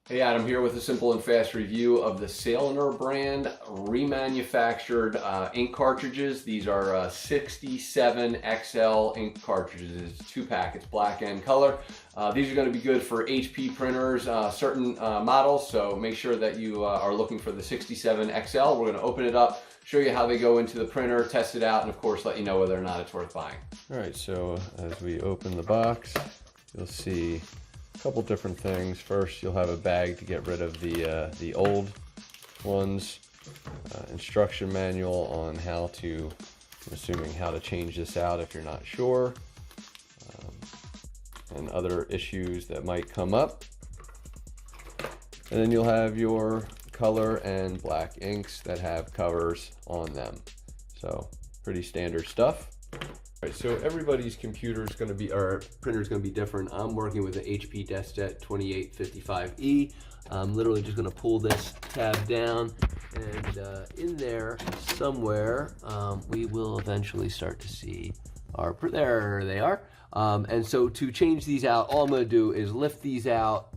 Hey Adam here with a simple and fast review of the SAILNER brand remanufactured ink cartridges. These are 67XL ink cartridges. It's 2-pack, it's black and color. These are going to be good for HP printers, certain models, so make sure that you are looking for the 67XL. We're going to open it up, show you how they go into the printer, test it out, and of course let you know whether or not it's worth buying. Alright, so as we open the box, you'll see a couple different things. First, you'll have a bag to get rid of the old ones, instruction manual on how to, I'm assuming how to change this out if you're not sure, and other issues that might come up. And then you'll have your color and black inks that have covers on them. So pretty standard stuff. All right, so everybody's computer is going to be, or printer is going to be different. I'm working with the HP DeskJet 2855E. I'm literally just going to pull this tab down, and in there somewhere we will eventually start to see our, there they are. And so to change these out, all I'm going to do is lift these out,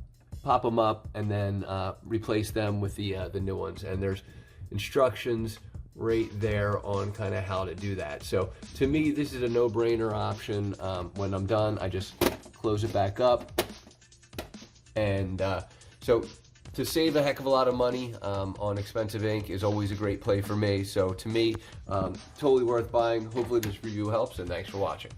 pop them up, and then replace them with the new ones. And there's instructions right there on kind of how to do that. So to me, this is a no-brainer option. When I'm done, I just close it back up. And so to save a heck of a lot of money on expensive ink is always a great play for me. So to me, totally worth buying. Hopefully this review helps, and thanks for watching.